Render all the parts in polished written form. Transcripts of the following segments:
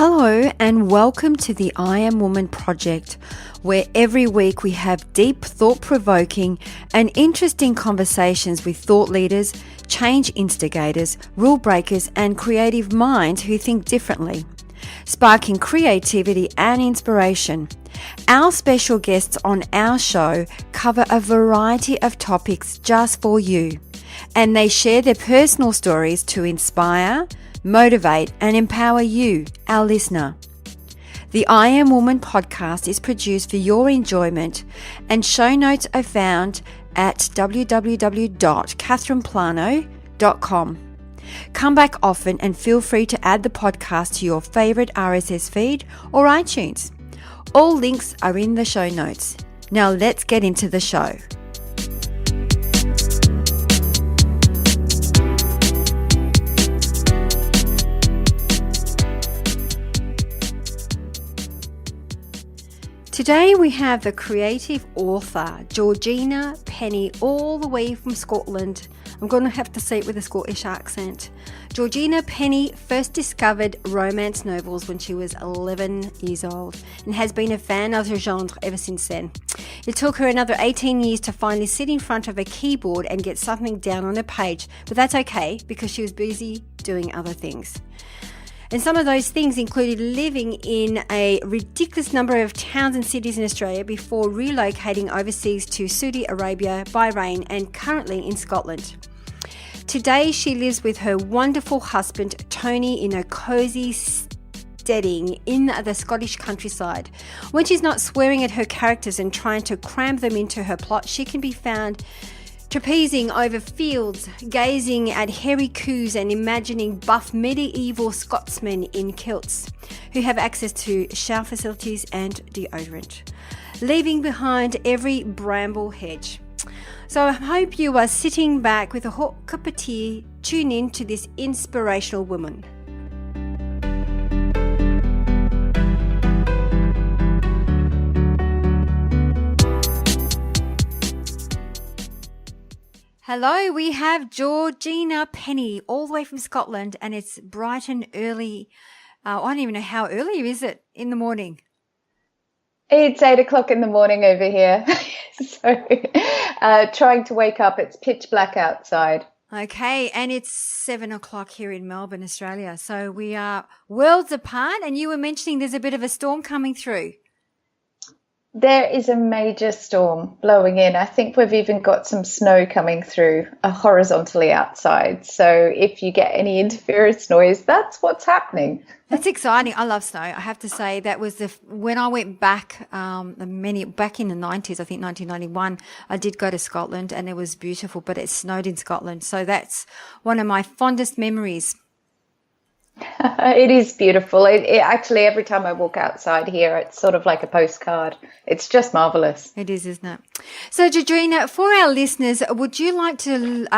Hello and welcome to the I Am Woman project, where every week we have deep, thought-provoking and interesting conversations with thought leaders, change instigators, rule breakers and creative minds who think differently, sparking creativity and inspiration. Our special guests on our show cover a variety of topics just for you, and they share their personal stories to inspire, motivate and empower you, our listener. The I Am Woman podcast is produced for your enjoyment, and show notes are found at www.catherineplano.com. Come back often and feel free to add the podcast to your favourite RSS feed or iTunes. All links are in the show notes. Now let's get into the show. Today we have the creative author, Georgina Penney, all the way from Scotland. I'm going to have to say it with a Scottish accent. Georgina Penney first discovered romance novels when she was 11 years old and has been a fan of the genre ever since then. It took her another 18 years to finally sit in front of a keyboard and get something down on a page, but that's okay because she was busy doing other things. And some of those things included living in a ridiculous number of towns and cities in Australia before relocating overseas to Saudi Arabia, Bahrain, and currently in Scotland. Today, she lives with her wonderful husband, Tony, in a cosy steading in the Scottish countryside. When she's not swearing at her characters and trying to cram them into her plot, she can be found trapezing over fields, gazing at hairy coos and imagining buff medieval Scotsmen in kilts who have access to shower facilities and deodorant, leaving behind every bramble hedge. So I hope you are sitting back with a hot cup of tea, tune in to this inspirational woman. Hello, we have Georgina Penney all the way from Scotland, and it's bright and early. I don't even know how early is it in the morning. It's 8 o'clock in the morning over here. So trying to wake up. It's pitch black outside. Okay, and it's 7 o'clock here in Melbourne, Australia. So we are worlds apart, and you were mentioning there's a bit of a storm coming through. There is a major storm blowing in. I think we've even got some snow coming through horizontally outside. So if you get any interference noise, that's what's happening. That's exciting. I love snow. I have to say that was when I went back back in the 90s, I think 1991, I did go to Scotland and it was beautiful, but it snowed in Scotland. So that's one of my fondest memories. It is beautiful. It actually, every time I walk outside here, it's sort of like a postcard. It's just marvelous. It is, isn't it? So, Georgina, for our listeners, would you like to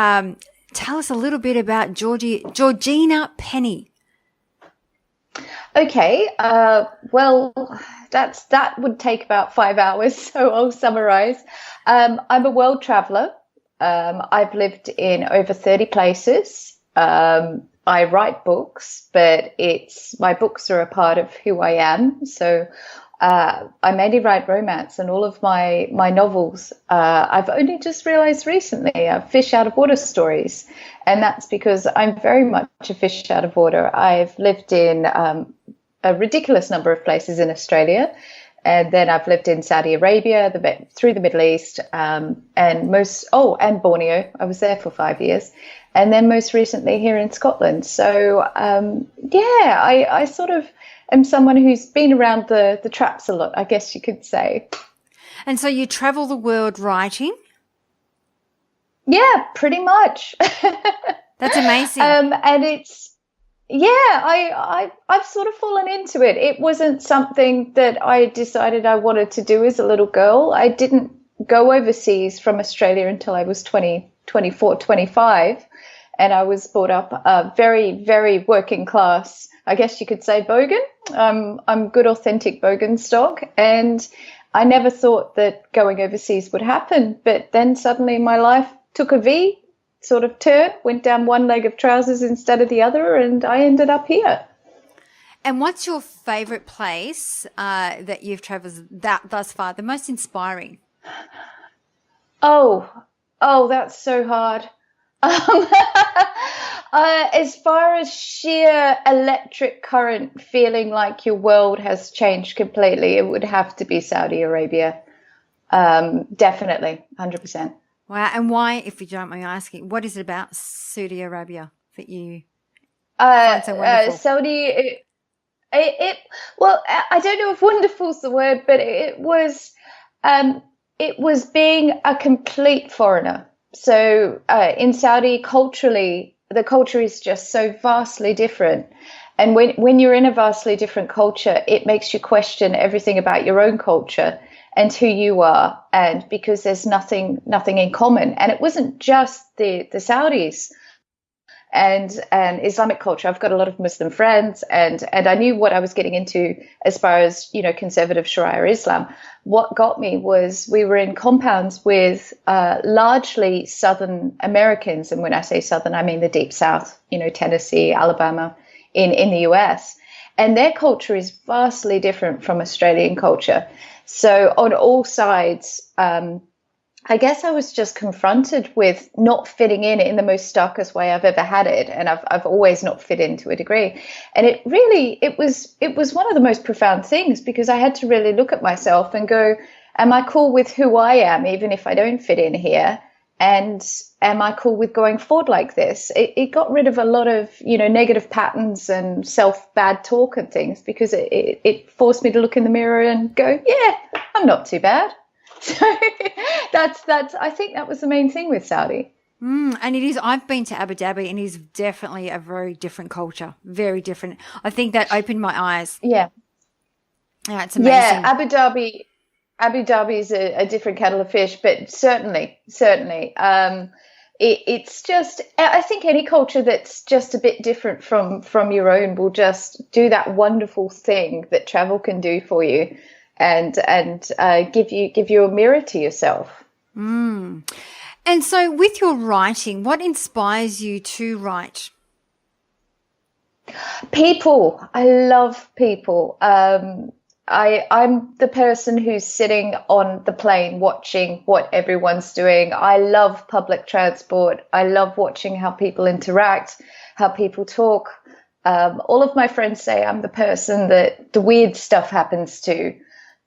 tell us a little bit about Georgina Penney? Okay. Well, that would take about 5 hours, so I'll summarize. I'm a world traveler. I've lived in over 30 places. I write books, but my books are a part of who I am. So I mainly write romance, and all of my novels, I've only just realized recently, are fish out of water stories. And that's because I'm very much a fish out of water. I've lived in a ridiculous number of places in Australia. And then I've lived in Saudi Arabia, through the Middle East, and Borneo. I was there for 5 years. And then most recently here in Scotland. So, I sort of am someone who's been around the traps a lot, I guess you could say. And so you travel the world writing? Yeah, pretty much. That's amazing. And it's, I've sort of fallen into it. It wasn't something that I decided I wanted to do as a little girl. I didn't go overseas from Australia until I was 24, 25. And I was brought up very, very working class, I guess you could say, Bogan. I'm good, authentic Bogan stock. And I never thought that going overseas would happen. But then suddenly my life took a V sort of turn, went down one leg of trousers instead of the other, and I ended up here. And what's your favorite place that you've traveled thus far, the most inspiring? Oh, that's so hard. Um, as far as sheer electric current, feeling like your world has changed completely, it would have to be Saudi Arabia. Definitely, 100%. Wow. And why, if you don't mind me asking, what is it about Saudi Arabia that you find so wonderful? Saudi, well, I don't know if wonderful's the word, but it was being a complete foreigner. So in Saudi, culturally, the culture is just so vastly different. And when you're in a vastly different culture, it makes you question everything about your own culture and who you are. And because there's nothing in common. And it wasn't just the Saudis and Islamic culture. I've got a lot of Muslim friends, and I knew what I was getting into as far as, conservative Sharia Islam. What got me was we were in compounds with largely Southern Americans. And when I say Southern, I mean the Deep South, Tennessee, Alabama in the US. And their culture is vastly different from Australian culture. So on all sides, I guess I was just confronted with not fitting in the most starkest way I've ever had it. And I've always not fit in to a degree. And it was one of the most profound things, because I had to really look at myself and go, am I cool with who I am, even if I don't fit in here? And am I cool with going forward like this? It got rid of a lot of, negative patterns and bad talk and things, because it forced me to look in the mirror and go, yeah, I'm not too bad. So I think that was the main thing with Saudi. And it is, I've been to Abu Dhabi, and it is definitely a very different culture, very different. I think that opened my eyes. Yeah. Yeah, it's amazing. Yeah, Abu Dhabi is a different kettle of fish, but certainly. It's just, I think any culture that's just a bit different from your own will just do that wonderful thing that travel can do for you. And give you a mirror to yourself. And so with your writing, what inspires you to write? People. I love people. I'm the person who's sitting on the plane watching what everyone's doing. I love public transport. I love watching how people interact, how people talk. All of my friends say I'm the person that the weird stuff happens to.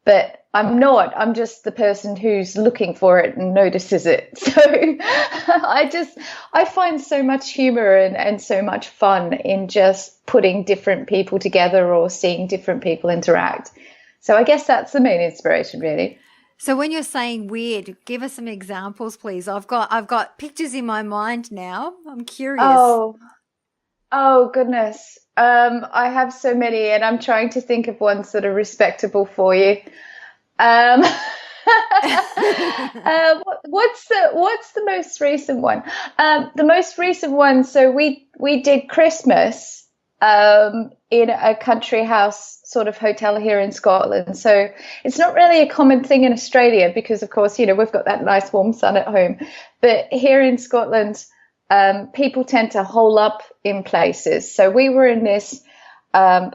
But I'm not. I'm just the person who's looking for it and notices it. So I find so much humor and so much fun in just putting different people together or seeing different people interact. So I guess that's the main inspiration, really. So when you're saying weird, give us some examples, please. I've got pictures in my mind now. I'm curious. Oh goodness. I have so many, and I'm trying to think of ones that are respectable for you. What's the most recent one? The most recent one. So we did Christmas in a country house sort of hotel here in Scotland. So it's not really a common thing in Australia because, of course, we've got that nice warm sun at home. But here in Scotland, people tend to hole up in places. So we were in this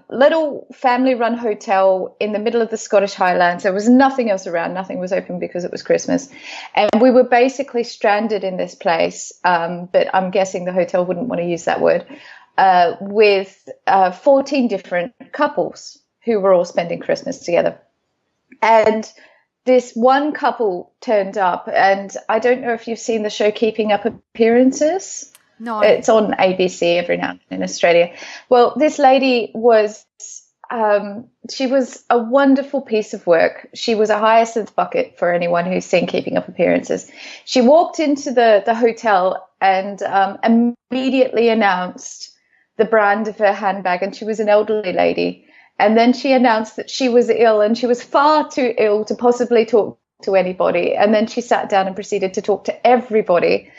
little family-run hotel in the middle of the Scottish Highlands. There was nothing else around. Nothing was open because it was Christmas. And we were basically stranded in this place, but I'm guessing the hotel wouldn't want to use that word, with 14 different couples who were all spending Christmas together. And this one couple turned up, and I don't know if you've seen the show Keeping Up Appearances. No. It's on ABC every now and then in Australia. Well, this lady was, she was a wonderful piece of work. She was a hyacinth bucket for anyone who's seen Keeping Up Appearances. She walked into the hotel and immediately announced the brand of her handbag, and she was an elderly lady. And then she announced that she was ill, and she was far too ill to possibly talk to anybody. And then she sat down and proceeded to talk to everybody.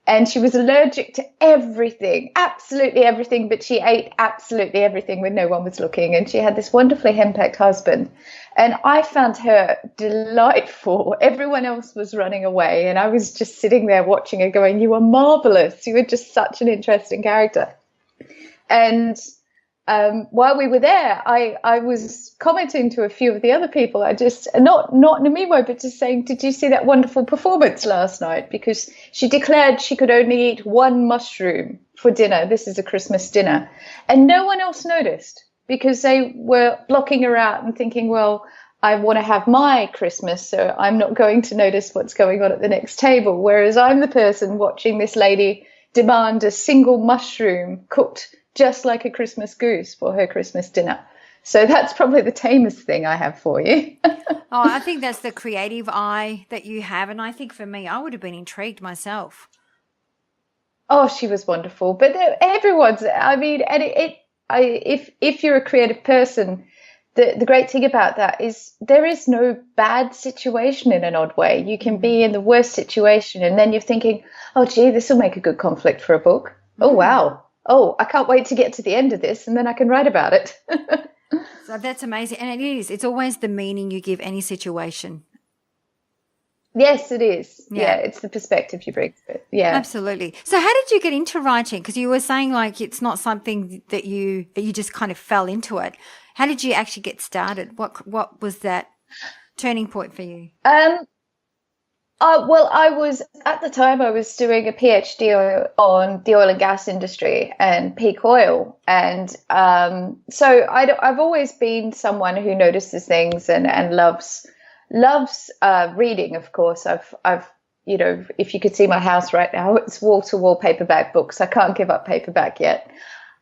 And she was allergic to everything, absolutely everything, but she ate absolutely everything when no one was looking. And she had this wonderfully henpecked husband. And I found her delightful. Everyone else was running away. And I was just sitting there watching her going, you are marvelous. You were just such an interesting character. And while we were there, I was commenting to a few of the other people. I just, not in a mean way, but just saying, did you see that wonderful performance last night? Because she declared she could only eat one mushroom for dinner. This is a Christmas dinner. And no one else noticed because they were blocking her out and thinking, well, I want to have my Christmas, so I'm not going to notice what's going on at the next table. Whereas I'm the person watching this lady demand a single mushroom cooked just like a Christmas goose for her Christmas dinner. So that's probably the tamest thing I have for you. I think that's the creative eye that you have. And I think for me, I would have been intrigued myself. Oh, she was wonderful. But everyone's, I mean, and if you're a creative person, the great thing about that is there is no bad situation in an odd way. You can be in the worst situation and then you're thinking, oh, gee, this will make a good conflict for a book. Oh, wow. Oh, I can't wait to get to the end of this and then I can write about it. So that's amazing. And it is. It's always the meaning you give any situation. Yes, it is. Yeah, it's the perspective you bring to it. Yeah. Absolutely. So how did you get into writing? Because you were saying like it's not something that you just kind of fell into it. How did you actually get started? What was that turning point for you? Well, I was at the time I was doing a PhD on the oil and gas industry and peak oil, and so I've always been someone who notices things and loves reading. Of course, I've if you could see my house right now, it's wall to wall paperback books. I can't give up paperback yet,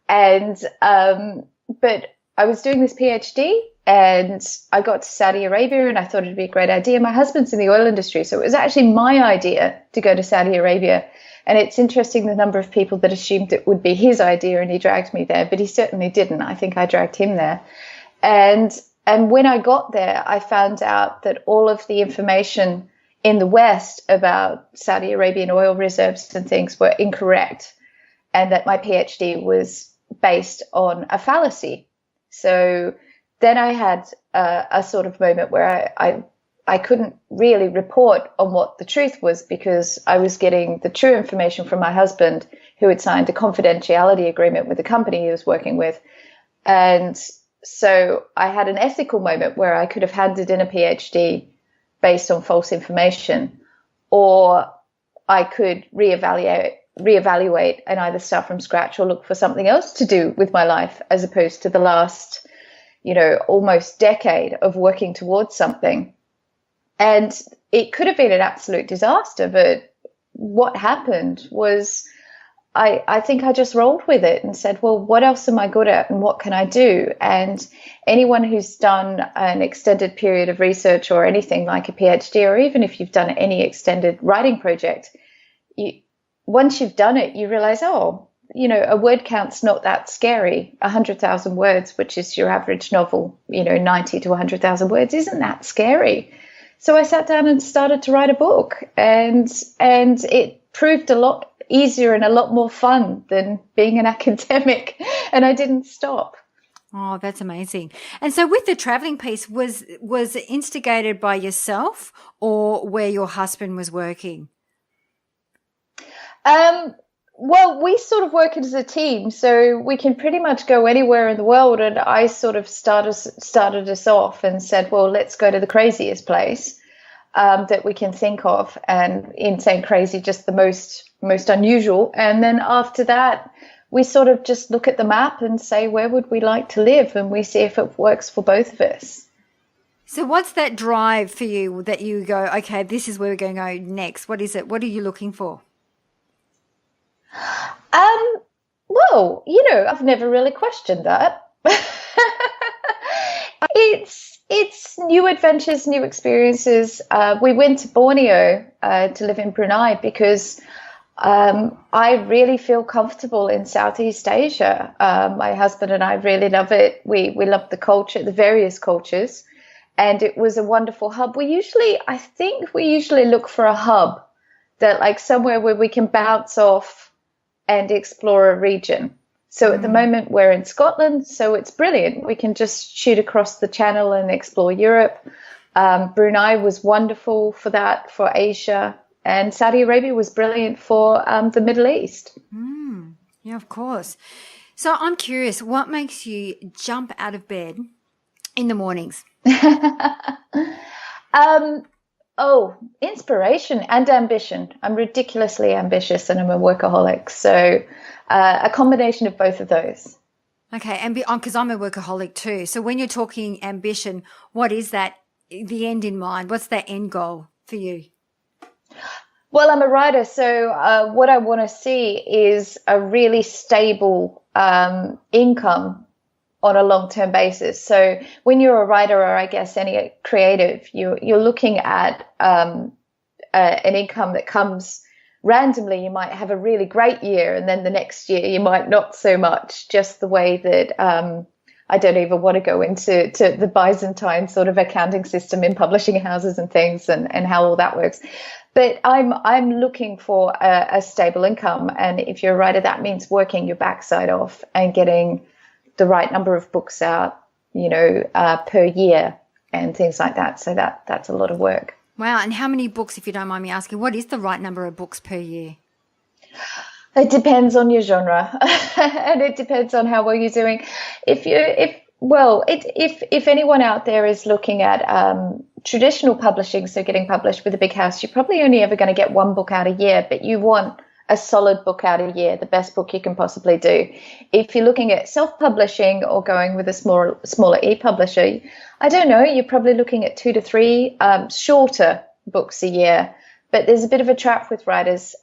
and but I was doing this PhD. And I got to Saudi Arabia and I thought it'd be a great idea. My husband's in the oil industry, so it was actually my idea to go to Saudi Arabia. And it's interesting the number of people that assumed it would be his idea and he dragged me there, but he certainly didn't. I think I dragged him there. And when I got there, I found out that all of the information in the West about Saudi Arabian oil reserves and things were incorrect, and that my PhD was based on a fallacy. So then I had a sort of moment where I couldn't really report on what the truth was because I was getting the true information from my husband, who had signed a confidentiality agreement with the company he was working with. And so I had an ethical moment where I could have handed in a PhD based on false information, or I could reevaluate and either start from scratch or look for something else to do with my life, as opposed to the last almost decade of working towards something. And it could have been an absolute disaster, but what happened was I think I just rolled with it and said, well, what else am I good at and what can I do? And anyone who's done an extended period of research or anything like a PhD, or even if you've done any extended writing project, once you've done it, you realize, a word count's not that scary. 100,000 words, which is your average novel, 90 to 100,000 words, isn't that scary? So I sat down and started to write a book, and it proved a lot easier and a lot more fun than being an academic, and I didn't stop. Oh, that's amazing. And so with the traveling piece, was it instigated by yourself or where your husband was working? Well, we sort of work as a team, so we can pretty much go anywhere in the world. And I sort of started us off and said, well, let's go to the craziest place that we can think of. And in saying crazy, just the most unusual. And then after that, we sort of just look at the map and say, where would we like to live? And we see if it works for both of us. So what's that drive for you that you go, okay, this is where we're going to go next? What is it? What are you looking for? Well, I've never really questioned that. It's new adventures, new experiences. We went to Borneo to live in Brunei because I really feel comfortable in Southeast Asia. My husband and I really love it. We love the culture, the various cultures, and it was a wonderful hub. I think we usually look for a hub that like somewhere where we can bounce off and explore a region. So at the moment we're in Scotland, so it's brilliant. We can just shoot across the channel and explore Europe. Brunei was wonderful for that, for Asia, and Saudi Arabia was brilliant for the Middle East. Yeah, of course. So I'm curious, what makes you jump out of bed in the mornings? Inspiration and ambition. I'm ridiculously ambitious and I'm a workaholic. So a combination of both of those. Okay, and because I'm a workaholic too. So when you're talking ambition, what is that, the end in mind? What's that end goal for you? Well, I'm a writer, so what I want to see is a really stable income on a long-term basis. So when you're a writer, or I guess any creative, you're looking at an income that comes randomly. You might have a really great year, and then the next year you might not so much. Just the way that I don't even want to go into the Byzantine sort of accounting system in publishing houses and things, and how all that works. But I'm looking for a stable income, and if you're a writer, that means working your backside off and getting the right number of books out, per year and things like that. So that's a lot of work. Wow. And how many books, if you don't mind me asking, what is the right number of books per year? It depends on your genre and it depends on how well you're doing. If anyone out there is looking at traditional publishing, so getting published with a big house, you're probably only ever going to get one book out a year, but you want a solid book out a year, the best book you can possibly do. If you're looking at self-publishing or going with a smaller e-publisher, I don't know, you're probably looking at 2 to 3 shorter books a year. But there's a bit of a trap with writers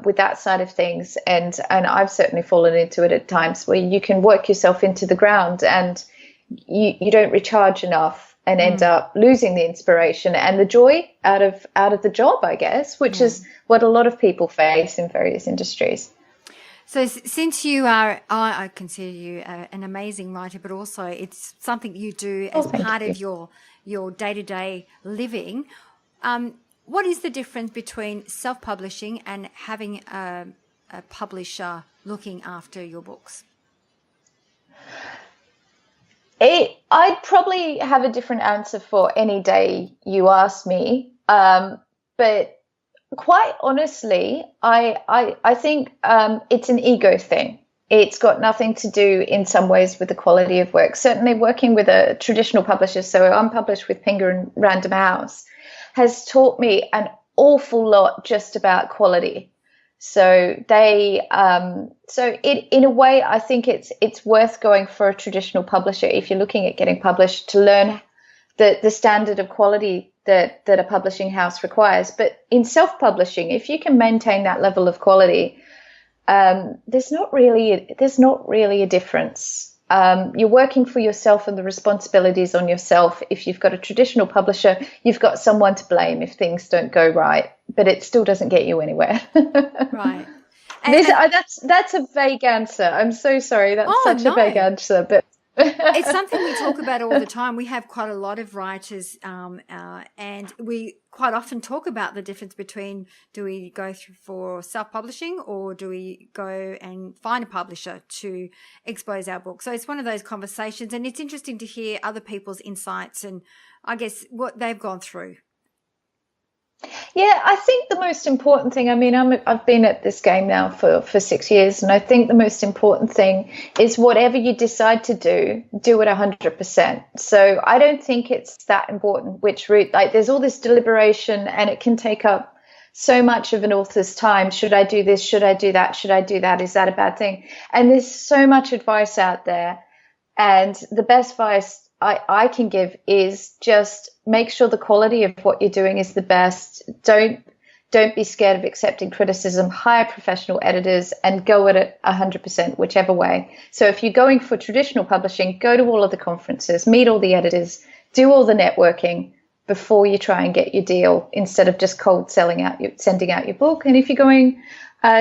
with that side of things, and I've certainly fallen into it at times, where you can work yourself into the ground and you don't recharge enough and end up losing the inspiration and the joy out of the job, I guess, which is what a lot of people face in various industries. So since you are, I consider you an amazing writer, but also it's something you do as part of your day-to-day living. What is the difference between self-publishing and having a publisher looking after your books? I'd probably have a different answer for any day you ask me. But quite honestly, I think it's an ego thing. It's got nothing to do in some ways with the quality of work. Certainly working with a traditional publisher, so I'm published with Pinger and Random House, has taught me an awful lot just about quality. So in a way, I think it's worth going for a traditional publisher if you're looking at getting published, to learn the standard of quality that a publishing house requires. But in self-publishing, if you can maintain that level of quality, there's not really a difference. You're working for yourself and the responsibilities on yourself. If you've got a traditional publisher, you've got someone to blame if things don't go right, but it still doesn't get you anywhere. Right. That's a vague answer. I'm so sorry. That's a vague answer, but it's something we talk about all the time. We have quite a lot of writers, and we quite often talk about the difference between, do we go through for self-publishing or do we go and find a publisher to expose our book? So it's one of those conversations, and it's interesting to hear other people's insights and I guess what they've gone through. Yeah, I think the most important thing, I've been at this game now for 6 years, and I think the most important thing is whatever you decide to do it 100%. So I don't think it's that important which route. Like, there's all this deliberation and it can take up so much of an author's time. Should I do this? Should I do that? Should I do that? Is that a bad thing? And there's so much advice out there, and the best advice I can give is just make sure the quality of what you're doing is the best. Don't be scared of accepting criticism. Hire professional editors and go at it 100%, whichever way. So if you're going for traditional publishing, go to all of the conferences, meet all the editors, do all the networking before you try and get your deal, instead of just cold sending out your book. And if you're going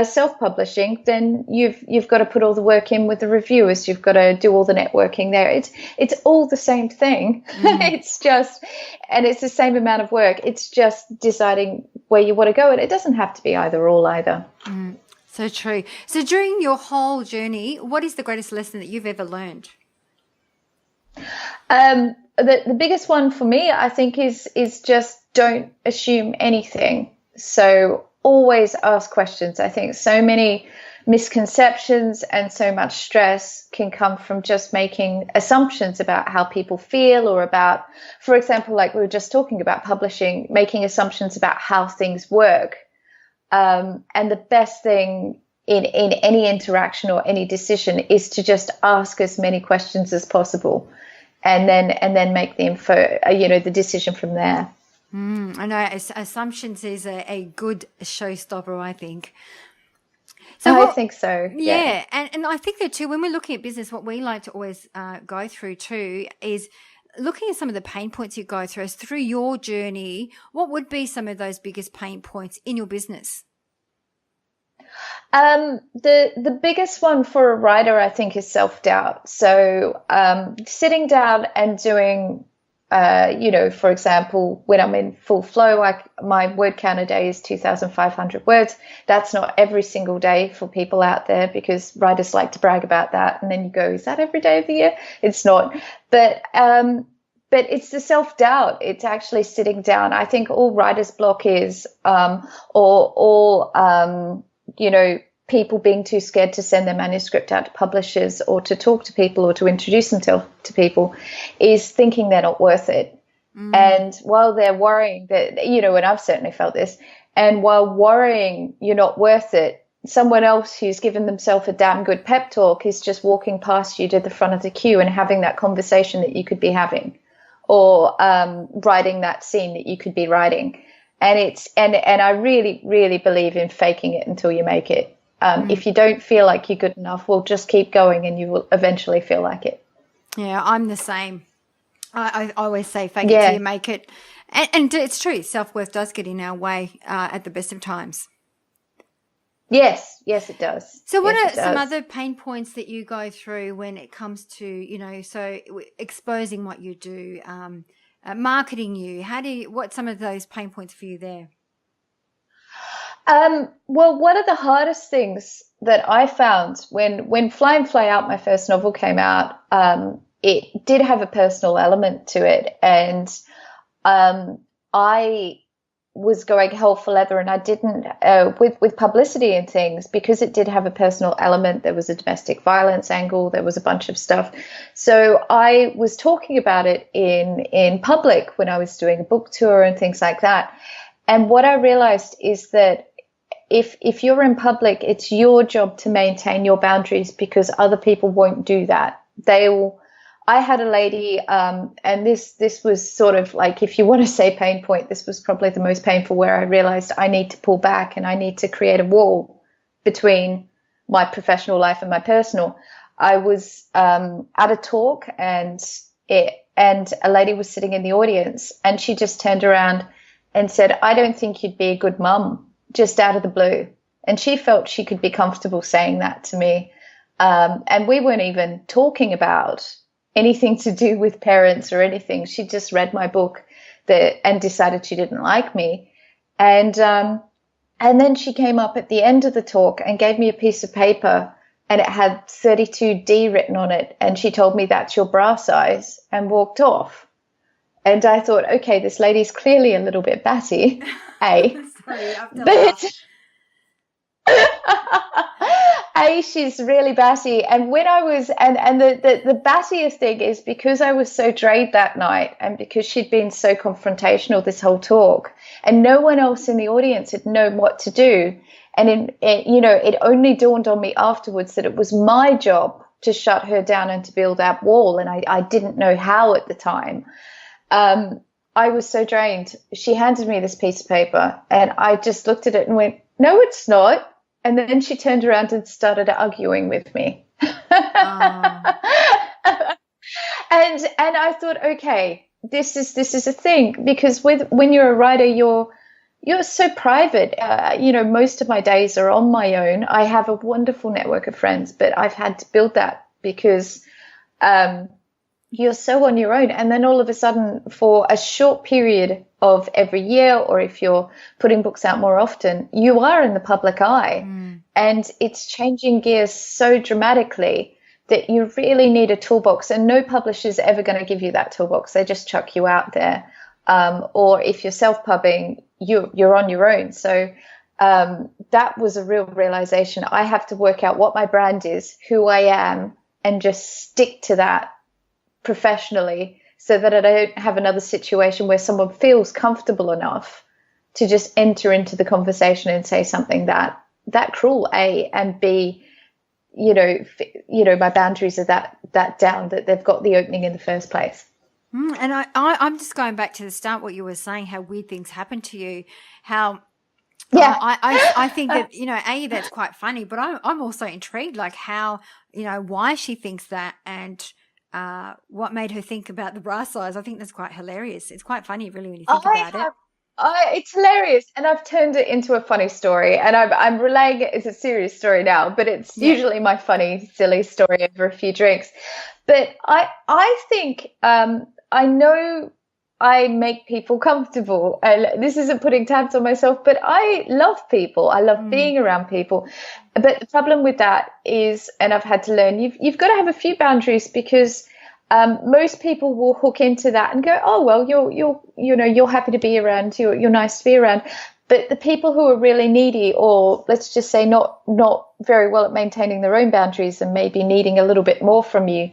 self-publishing, then you've got to put all the work in with the reviewers. You've got to do all the networking there. It's all the same thing. It's the same amount of work. It's just deciding where you want to go, and it doesn't have to be either or either. So true. So during your whole journey, what is the greatest lesson that you've ever learned? The biggest one for me, I think, is just don't assume anything. So always ask questions. I think so many misconceptions and so much stress can come from just making assumptions about how people feel, or about, for example, like we were just talking about publishing, making assumptions about how things work. And the best thing in any interaction or any decision is to just ask as many questions as possible, and then make the the decision from there. I know assumptions is a good showstopper, I think. So I think so. Yeah. And I think that too, when we're looking at business, what we like to always go through too is looking at some of the pain points you go through. As through your journey, what would be some of those biggest pain points in your business? The biggest one for a writer, I think, is self-doubt. So sitting down and doing, for example, when I'm in full flow, my word count a day is 2,500 words. That's not every single day for people out there, because writers like to brag about that. And then you go, is that every day of the year? It's not. But it's the self-doubt. It's actually sitting down. I think all writer's block is, people being too scared to send their manuscript out to publishers, or to talk to people, or to introduce themselves to people, is thinking they're not worth it. And while they're worrying that, and I've certainly felt this, and while worrying you're not worth it, someone else who's given themselves a damn good pep talk is just walking past you to the front of the queue and having that conversation that you could be having, or writing that scene that you could be writing. And and I really, really believe in faking it until you make it. If you don't feel like you're good enough, well, just keep going and you will eventually feel like it. Yeah, I'm the same. I always say fake it till you make it. And it's true. Self-worth does get in our way at the best of times. Yes, it does. So what are some other pain points that you go through when it comes to, so exposing what you do, marketing you? What's some of those pain points for you there? Well, one of the hardest things that I found when Fly and Fly Out, my first novel, came out, it did have a personal element to it. And I was going hell for leather, and I didn't, with publicity and things, because it did have a personal element. There was a domestic violence angle. There was a bunch of stuff. So I was talking about it in public when I was doing a book tour and things like that. And what I realized is that if you're in public, it's your job to maintain your boundaries, because other people won't do that. I had a lady, and this was sort of like, if you want to say pain point, this was probably the most painful, where I realized I need to pull back and I need to create a wall between my professional life and my personal. I was at a talk, and a lady was sitting in the audience, and she just turned around and said, "I don't think you'd be a good mum," just out of the blue. And she felt she could be comfortable saying that to me. And we weren't even talking about anything to do with parents or anything. She just read my book and decided she didn't like me. And then she came up at the end of the talk and gave me a piece of paper, and it had 32D written on it. And she told me, "That's your bra size," and walked off. And I thought, okay, this lady's clearly a little bit batty, she's really batty. And when I was, and the battiest thing is, because I was so drained that night, and because she'd been so confrontational this whole talk, and no one else in the audience had known what to do. And it only dawned on me afterwards that it was my job to shut her down and to build that wall. And I didn't know how at the time. I was so drained. She handed me this piece of paper, and I just looked at it and went, "No, it's not." And then she turned around and started arguing with me. And I thought, okay, this is a thing, because when you're a writer, you're so private. Most of my days are on my own. I have a wonderful network of friends, but I've had to build that, because you're so on your own. And then all of a sudden, for a short period of every year, or if you're putting books out more often, you are in the public eye. And it's changing gears so dramatically that you really need a toolbox. And no publisher's ever going to give you that toolbox. They just chuck you out there. Or if you're self-pubbing, you're on your own. So that was a real realization. I have to work out what my brand is, who I am, and just stick to that professionally, so that I don't have another situation where someone feels comfortable enough to just enter into the conversation and say something that cruel, A, and B, my boundaries are that down, that they've got the opening in the first place. And I'm just going back to the start, what you were saying, how weird things happen to you, how I think that, A, that's quite funny, but I'm also intrigued, like how, why she thinks that, and what made her think about the bra size. I think that's quite hilarious. It's quite funny, really, when you think about it. It's hilarious, and I've turned it into a funny story, and I'm relaying it as a serious story now, but it's usually my funny, silly story over a few drinks. But I think I know I make people comfortable, and this isn't putting tabs on myself, but I love people. I love being around people. But the problem with that is, and I've had to learn, you've got to have a few boundaries, because most people will hook into that and go, oh, well, you're happy to be around, you're nice to be around. But the people who are really needy, or let's just say not very well at maintaining their own boundaries and maybe needing a little bit more from you,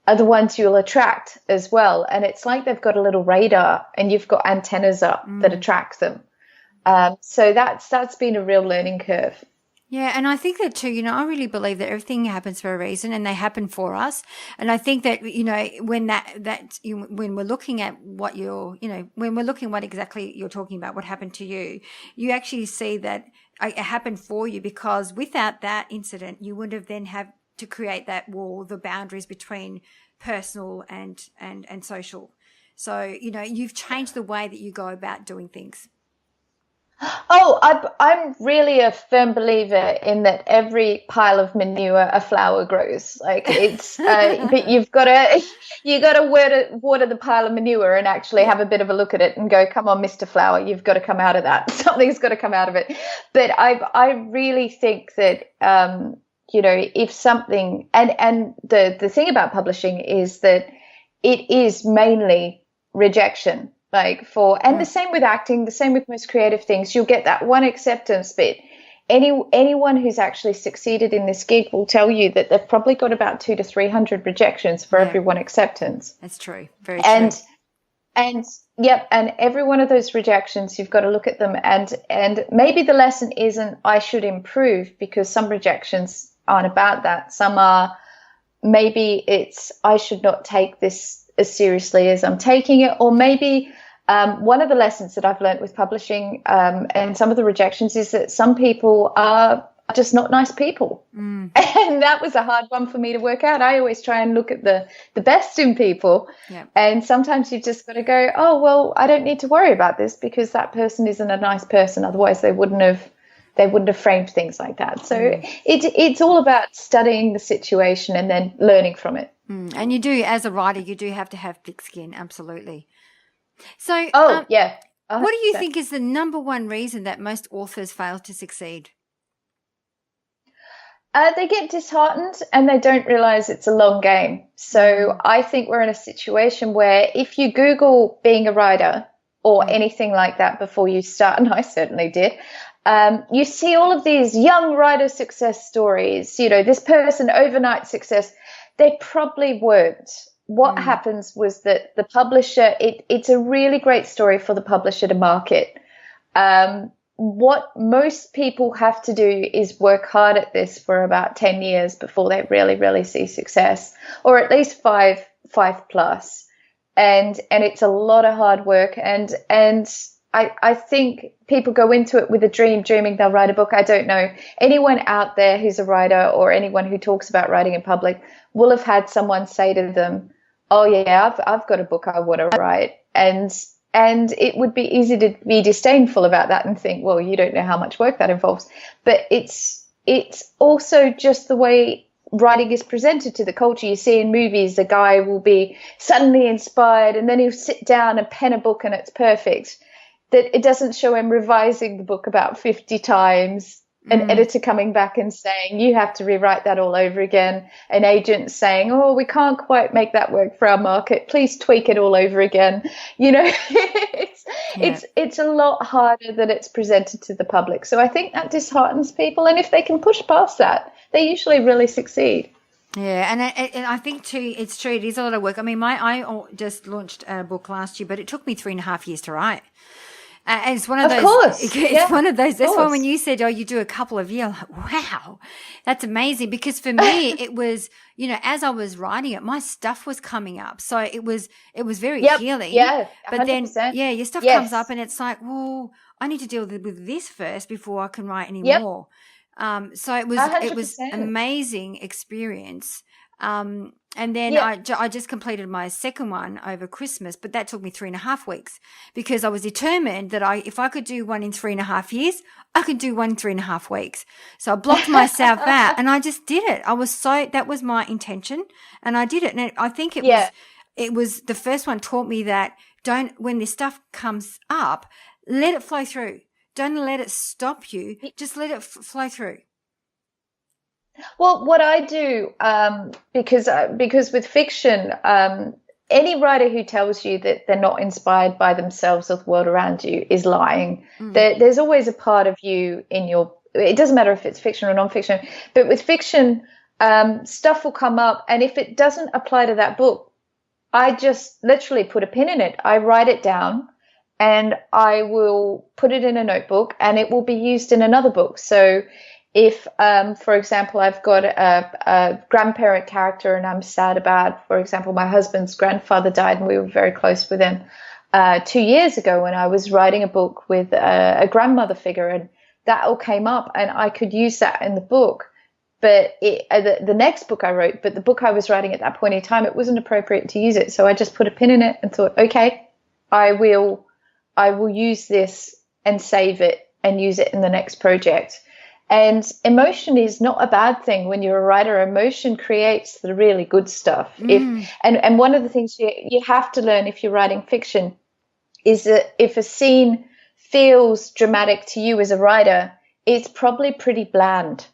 are the ones you'll attract as well. And it's like they've got a little radar, and you've got antennas up that attract them. So that's been a real learning curve. Yeah, and I think that too, I really believe that everything happens for a reason, and they happen for us. And I think that, when when we're looking at what when we're looking what exactly you're talking about, what happened to you, you actually see that it happened for you, because without that incident, you would have then have to create that wall, the boundaries between personal and social. So, you've changed the way that you go about doing things. Oh, I'm really a firm believer in that every pile of manure a flower grows. Like it's, but you got to water the pile of manure and actually have a bit of a look at it and go, come on, Mr. Flower, you've got to come out of that. Something's got to come out of it. But I really think that if something, and the thing about publishing is that it is mainly rejection. The same with acting, the same with most creative things. You'll get that one acceptance bit. Anyone who's actually succeeded in this gig will tell you that they've probably got about 200 to 300 rejections for every one acceptance. That's true. Very true. And every one of those rejections, you've got to look at them, and maybe the lesson isn't I should improve, because some rejections aren't about that. Some are, maybe it's I should not take this as seriously as I'm taking it, or maybe one of the lessons that I've learned with publishing and some of the rejections is that some people are just not nice people. And that was a hard one for me to work out. I always try and look at the best in people. And sometimes you've just got to go, oh, well, I don't need to worry about this because that person isn't a nice person. Otherwise they wouldn't have framed things like that. So it's all about studying the situation and then learning from it. And you do, as a writer, you do have to have thick skin. Absolutely. So, what do you think is the number one reason that most authors fail to succeed? They get disheartened and they don't realize it's a long game. So I think we're in a situation where if you Google being a writer or anything like that before you start, and I certainly did, you see all of these young writer success stories, this person overnight success. They probably weren't. What happens was that the publisher, it's a really great story for the publisher to market. What most people have to do is work hard at this for about 10 years before they really, really see success, or at least five plus. And it's a lot of hard work. And I think people go into it with a dreaming they'll write a book. I don't know. Anyone out there who's a writer or anyone who talks about writing in public will have had someone say to them, oh, yeah, I've got a book I want to write. And it would be easy to be disdainful about that and think, well, you don't know how much work that involves. But it's also just the way writing is presented to the culture. You see in movies, a guy will be suddenly inspired and then he'll sit down and pen a book and it's perfect. That it doesn't show him revising the book about 50 times, an editor coming back and saying, you have to rewrite that all over again, an agent saying, oh, we can't quite make that work for our market, please tweak it all over again. Yeah. It's a lot harder than it's presented to the public. So I think that disheartens people. And if they can push past that, they usually really succeed. Yeah, and I think too, it's true. It is a lot of work. I mean, I just launched a book last year, but it took me 3.5 years to write. And it's one of Of those. course. It's Yeah, one of those. of That's why course. when you said, "Oh, you do a couple of years," I'm like, wow, that's amazing. Because for me, it was, as I was writing it, my stuff was coming up, so it was very Yep. healing. Yeah. But then, 100%. yeah, your stuff comes up, Yes. and it's like, well, I need to deal with this first before I can write any Yep. more. So it was 100%. amazing experience. And then Yeah. I just completed my second one over Christmas, but that took me 3.5 weeks because I was determined that if I could do one in 3.5 years, I could do one in 3.5 weeks. So I blocked myself out and I just did it. That was my intention and I did it. And I think it was the first one taught me that when this stuff comes up, let it flow through. Don't let it stop you. Just let it flow through. Well, what I do, because with fiction, any writer who tells you that they're not inspired by themselves or the world around you is lying. There's always a part of you in it doesn't matter if it's fiction or non-fiction, but with fiction, stuff will come up. And if it doesn't apply to that book, I just literally put a pin in it. I write it down and I will put it in a notebook and it will be used in another book. So if, for example, I've got a grandparent character and I'm sad about, for example, my husband's grandfather died and we were very close with him 2 years ago when I was writing a book with a grandmother figure, and that all came up and I could use that in the book. But the next book I wrote, but the book I was writing at that point in time, it wasn't appropriate to use it. So I just put a pin in it and thought, okay, I will use this and save it and use it in the next project. And emotion is not a bad thing when you're a writer. Emotion creates the really good stuff. And one of the things you have to learn if you're writing fiction is that if a scene feels dramatic to you as a writer, it's probably pretty bland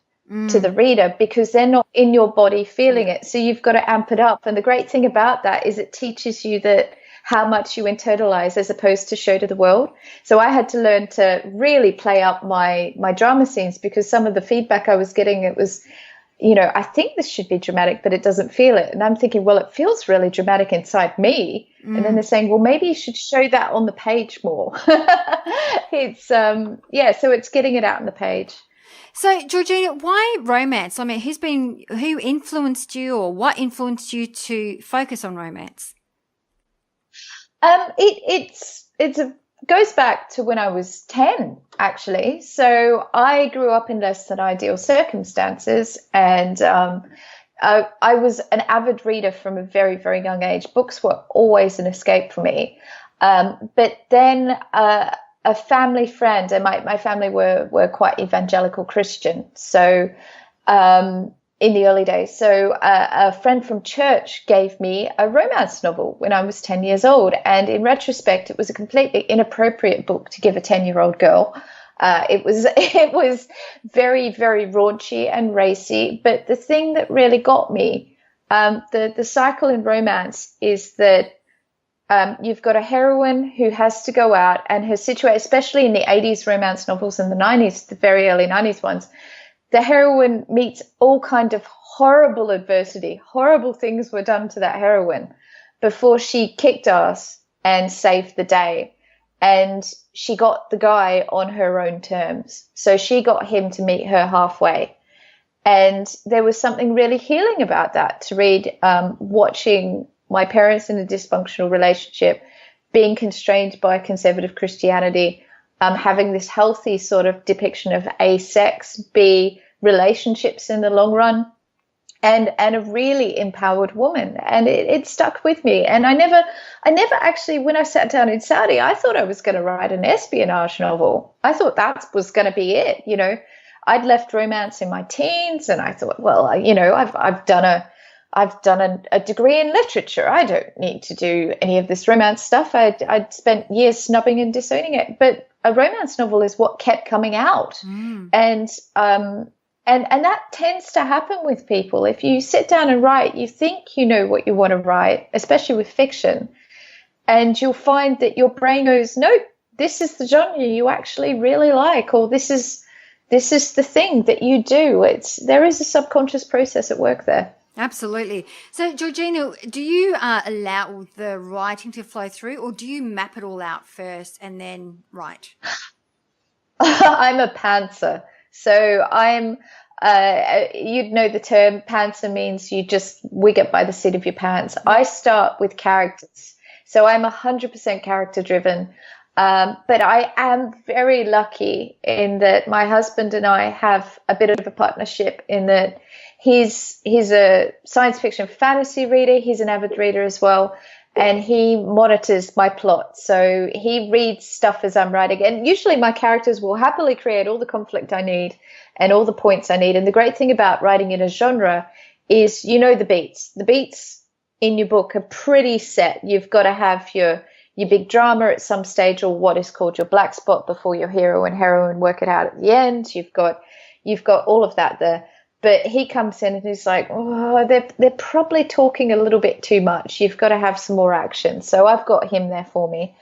to the reader because they're not in your body feeling it. So you've got to amp it up. And the great thing about that is it teaches you that how much you internalize as opposed to show to the world. So I had to learn to really play up my drama scenes because some of the feedback I was getting, it was, I think this should be dramatic, but it doesn't feel it. And I'm thinking, well, it feels really dramatic inside me. And then they're saying, well, maybe you should show that on the page more. It's, so it's getting it out on the page. So, Georgina, why romance? I mean, who influenced you or what influenced you to focus on romance? It goes back to when I was 10, actually. So I grew up in less than ideal circumstances, and I was an avid reader from a very, very young age. Books were always an escape for me. But then a family friend, and my family were quite evangelical Christian. So in the early days. So a friend from church gave me a romance novel when I was 10 years old. And in retrospect, it was a completely inappropriate book to give a 10-year-old girl. It was very, very raunchy and racy. But the thing that really got me, the cycle in romance is that you've got a heroine who has to go out and her situation, especially in the 80s romance novels and the 90s, the very early 90s ones, the heroine meets all kind of horrible adversity. Horrible things were done to that heroine before she kicked ass and saved the day. And she got the guy on her own terms. So she got him to meet her halfway. And there was something really healing about that, to read, watching my parents in a dysfunctional relationship, being constrained by conservative Christianity, having this healthy sort of depiction of A, sex, B, relationships in the long run, and a really empowered woman. And it stuck with me. And I never actually, when I sat down in Saudi, I thought I was going to write an espionage novel. I thought that was going to be it. I'd left romance in my teens, and I thought, well, I've done a degree in literature. I don't need to do any of this romance stuff. I'd spent years snubbing and disowning it. But a romance novel is what kept coming out. And that tends to happen with people. If you sit down and write, you think you know what you want to write, especially with fiction. And you'll find that your brain goes, nope, this is the genre you actually really like, or this is the thing that you do. There is a subconscious process at work there. Absolutely. So, Georgina, do you allow the writing to flow through, or do you map it all out first and then write? I'm a pantser. So I'm, you'd know the term pantser means you just wig it by the seat of your pants. I start with characters. So I'm 100% character driven. But I am very lucky in that my husband and I have a bit of a partnership in that he's a science fiction fantasy reader. He's an avid reader as well. And he monitors my plot. So he reads stuff as I'm writing. And usually my characters will happily create all the conflict I need and all the points I need. And the great thing about writing in a genre is, the beats. The beats in your book are pretty set. You've got to have your big drama at some stage, or what is called your black spot, before your hero and heroine work it out at the end. You've got all of that there. But he comes in and he's like, oh, they're probably talking a little bit too much. You've got to have some more action. So I've got him there for me.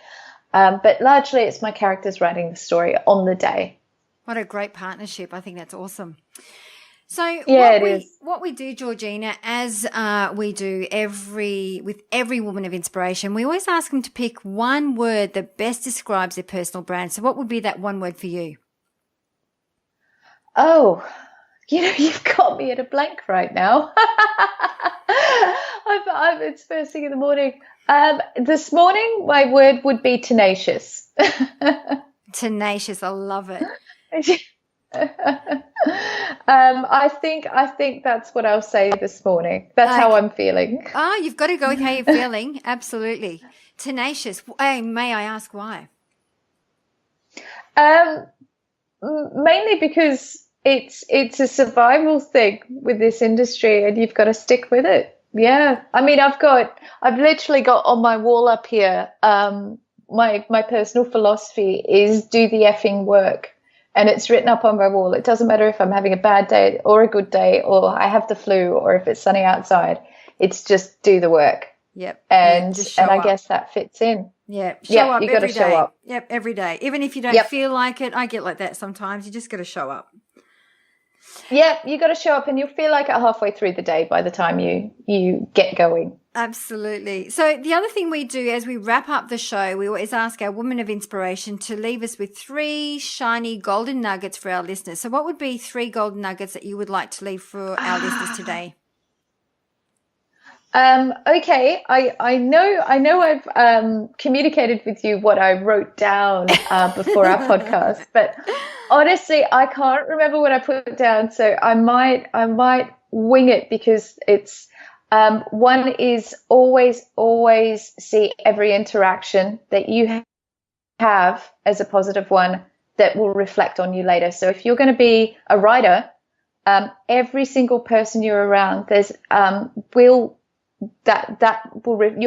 But largely it's my characters writing the story on the day. What a great partnership. I think that's awesome. So what we do, Georgina, as we do with every woman of inspiration, we always ask them to pick one word that best describes their personal brand. So what would be that one word for you? Oh, you've got me at a blank right now. It's first thing in the morning. This morning, my word would be tenacious. Tenacious. I love it. I think that's what I'll say this morning. That's how I'm feeling. Oh, you've got to go with how you're feeling. Absolutely. Tenacious. Hey, may I ask why? Mainly because it's a survival thing with this industry, and you've got to stick with it. Yeah. I mean, I've literally got on my wall up here, my personal philosophy is do the effing work. And it's written up on my wall. It doesn't matter if I'm having a bad day or a good day, or I have the flu, or if it's sunny outside. It's just do the work. Yep. And I guess that fits in. Yeah. Show up you got to show up. Yep, every day. Even if you don't feel like it, I get like that sometimes. You just got to show up. Yeah, you got to show up, and you'll feel like it halfway through the day by the time you get going. Absolutely. So the other thing we do as we wrap up the show, we always ask our women of inspiration to leave us with 3 shiny golden nuggets for our listeners. So what would be 3 golden nuggets that you would like to leave for our listeners today? Okay. I know I've communicated with you what I wrote down before our podcast, but honestly, I can't remember what I put down. So I might wing it, because it's one is always see every interaction that you have as a positive one that will reflect on you later. So if you're going to be a writer, every single person you're around, there's your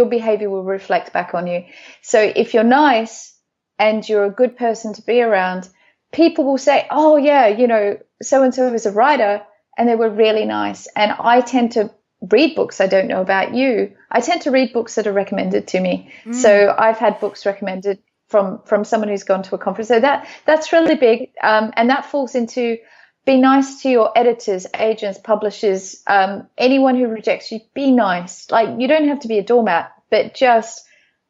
behavior will reflect back on you. So if you're nice and you're a good person to be around, people will say, oh yeah, so and so is a writer, and they were really nice. And I tend to read books. I don't know about you. I tend to read books that are recommended to me. So I've had books recommended from someone who's gone to a conference. So that's really big. And that falls into be nice to your editors, agents, publishers, anyone who rejects you. Be nice. Like, you don't have to be a doormat, but just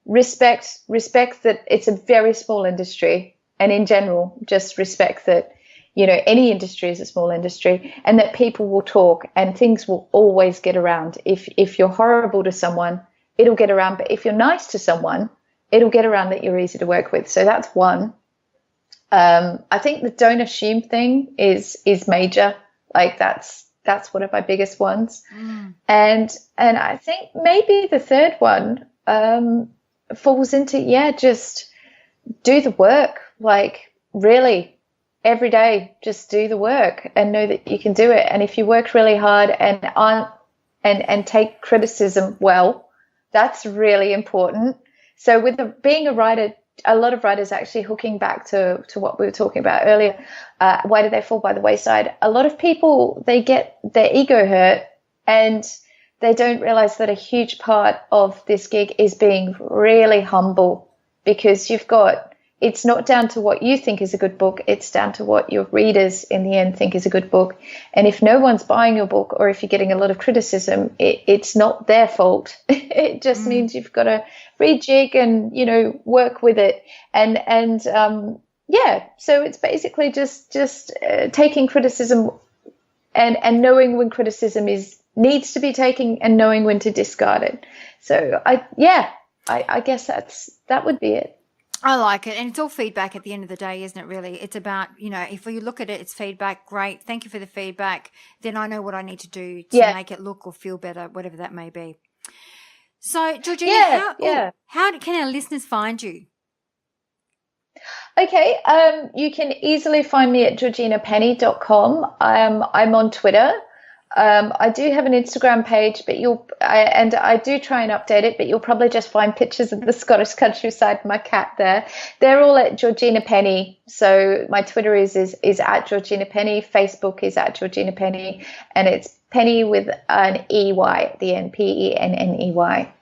respect that it's a very small industry. And in general, just respect that, any industry is a small industry, and that people will talk and things will always get around. If you're horrible to someone, it'll get around. But if you're nice to someone, it'll get around that you're easy to work with. So that's one. I think the don't assume thing is major. Like that's one of my biggest ones. And I think maybe the third one falls into, just do the work. Like, really, every day, just do the work and know that you can do it. And if you work really hard and take criticism well, that's really important. So with being a writer, a lot of writers actually hooking back to what we were talking about earlier, why do they fall by the wayside? A lot of people, they get their ego hurt, and they don't realize that a huge part of this gig is being really humble, because you've got it's not down to what you think is a good book. It's down to what your readers in the end think is a good book. And if no one's buying your book, or if you're getting a lot of criticism, it's not their fault. It just means you've got to rejig and, you know, work with it. So it's basically just taking criticism and knowing when criticism needs to be taken and knowing when to discard it. So I guess that would be it. I like it. And it's all feedback at the end of the day, isn't it, really? It's about, you know, if you look at it, it's feedback. Great. Thank you for the feedback. Then I know what I need to do to make it look or feel better, whatever that may be. So, Georgina, how can our listeners find you? Okay. You can easily find me at georginapenney.com. I'm on Twitter. I do have an Instagram page, but I do try and update it, but you'll probably just find pictures of the Scottish countryside and my cat there. They're all at Georgina Penney. So my Twitter is at Georgina Penney. Facebook is at Georgina Penney, and it's Penny with an EY at the end, PENNEY.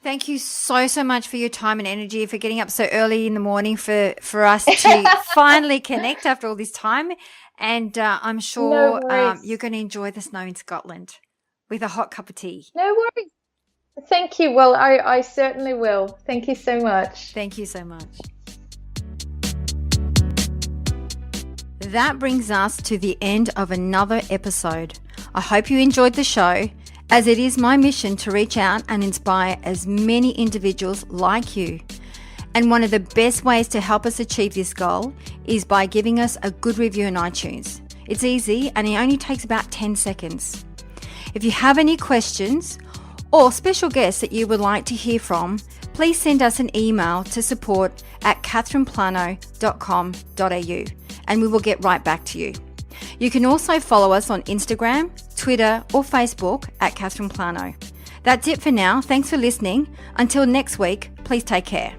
Thank you so much for your time and energy, for getting up so early in the morning for us to finally connect after all this time. And I'm sure you're going to enjoy the snow in Scotland with a hot cup of tea. No worries. Thank you. Well, I certainly will. Thank you so much. Thank you so much. That brings us to the end of another episode. I hope you enjoyed the show, as it is my mission to reach out and inspire as many individuals like you. And one of the best ways to help us achieve this goal is by giving us a good review on iTunes. It's easy and it only takes about 10 seconds. If you have any questions or special guests that you would like to hear from, please send us an email to support@catherineplano.com.au and we will get right back to you. You can also follow us on Instagram, Twitter or Facebook at Catherine Plano. That's it for now. Thanks for listening. Until next week, please take care.